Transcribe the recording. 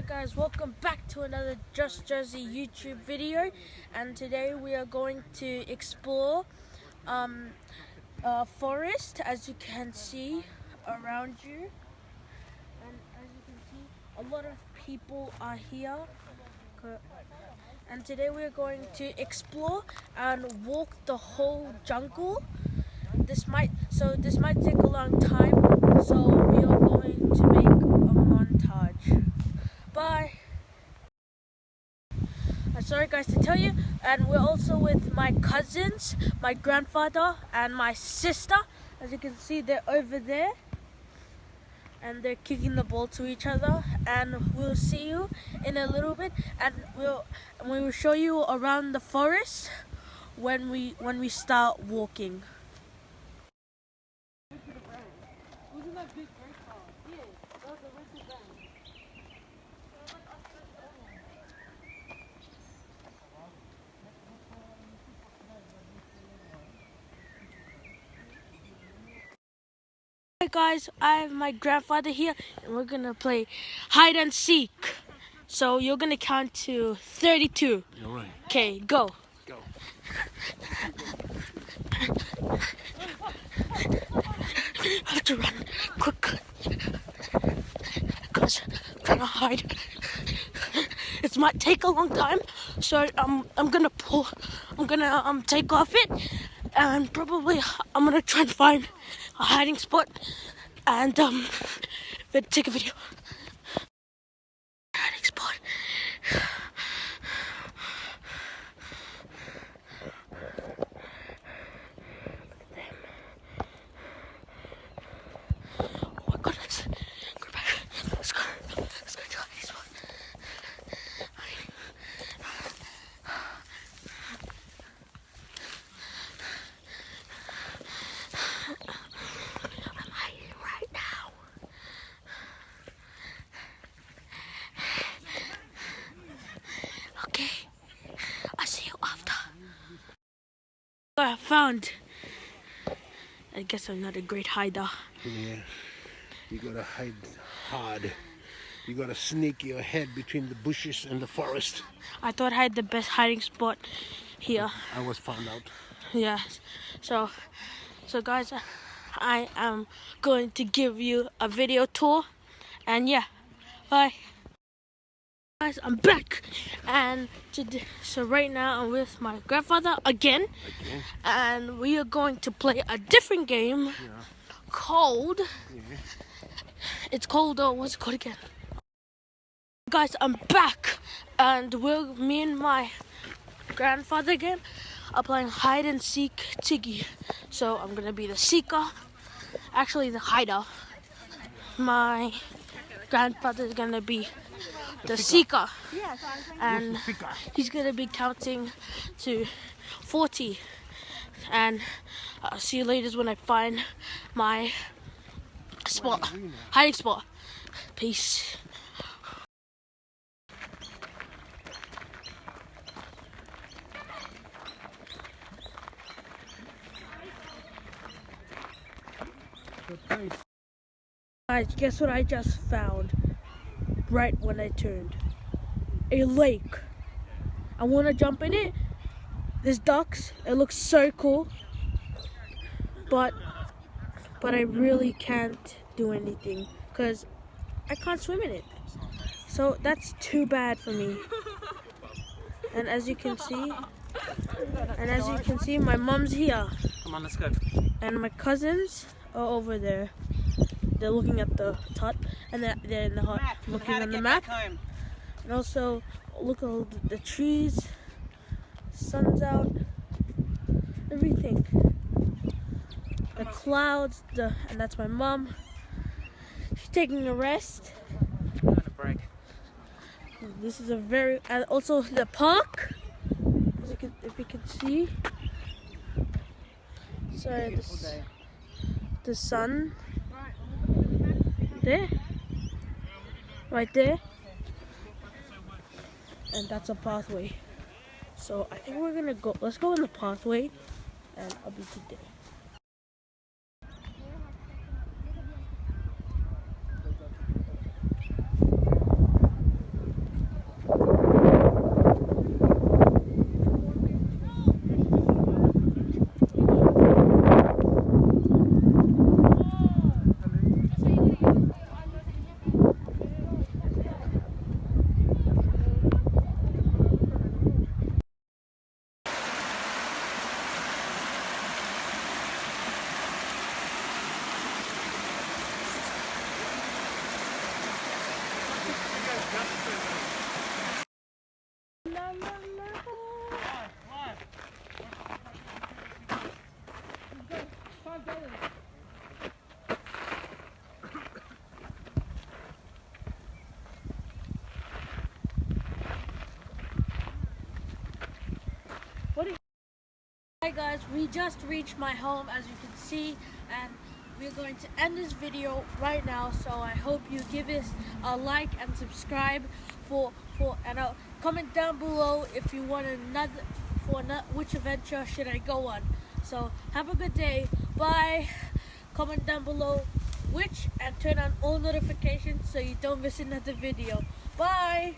Alright guys, welcome back to another Just Jersey YouTube video, and today we are going to explore a forest, as you can see around you. And as you can see, a lot of people are here, and today we are going to explore and walk the whole jungle. This might take a long time, so we are going to make a montage. Bye. I'm sorry guys to tell you, and we're also with my cousins, my grandfather and my sister. As you can see, they're over there and they're kicking the ball to each other, and we'll see you in a little bit, and we will show you around the forest when we start walking. Wasn't that big bird call? Yeah, that was a wicked bang. Hey guys, I have my grandfather here, and we're gonna play hide and seek. So you're gonna count to 32. All right. Okay, go. Go. I have to run quick because I'm trying to hide. It might take a long time, so I'm gonna take off it, and probably I'm gonna try and find a hiding spot and take a video. Hiding spot. Oh my goodness. Go back. Let's go to the hiding spot. I'm hiding right now. Okay. I'll see you after. I found. I guess I'm not a great hider. Yeah. You gotta hide hard. You gotta sneak your head between the bushes and the forest. I thought I had the best hiding spot here. I was found out. Yeah. So guys, I am going to give you a video tour, and yeah, bye. Guys, I'm back, and so right now I'm with my grandfather again, and we are going to play a different game called. It's called what's it called again? Guys, I'm back, and me and my grandfather again are playing hide and seek Tiggy. So I'm gonna be the seeker, actually the hider. My grandfather is gonna be the seeker, and he's gonna be counting to 40. And I'll see you later when I find my spot, hiding spot. Peace. Guys, guess what I just found right when I turned? A lake. I want to jump in it. There's ducks. It looks so cool. But I really can't do anything because I can't swim in it. So that's too bad for me. And as you can see, my mom's here. Come on, let's go. And my cousins are over there. They're looking at the top, and they're in the hut looking on the map. And also, look at all the trees, sun's out, everything. The clouds, and that's my mom. She's taking a rest. I'm on a break. This is and also the park, if you can see. Sorry, the sun. There, right there, and that's a pathway. So I think we're gonna go. Let's go in the pathway, and I'll be today. Hi guys, we just reached my home as you can see, and we're going to end this video right now. So I hope you give us a like and subscribe and comment down below if you want which adventure should I go on. So have a good day. Bye. Comment down below which and turn on all notifications so you don't miss another video. Bye.